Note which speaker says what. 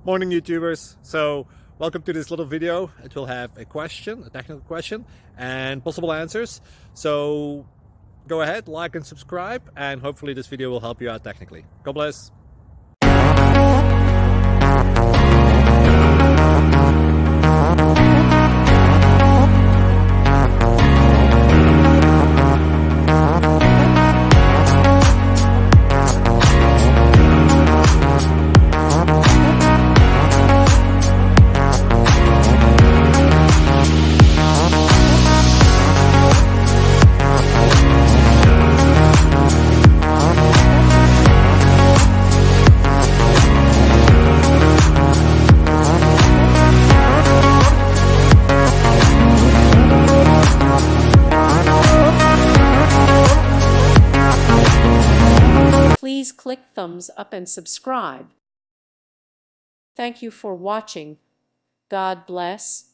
Speaker 1: Morning YouTubers. So welcome to this little video. It will have a question, a technical question, and possible answers. So go ahead, like and subscribe, and hopefully this video will help you out technically. God bless.
Speaker 2: Please click thumbs up and subscribe. Thank you for watching. God bless.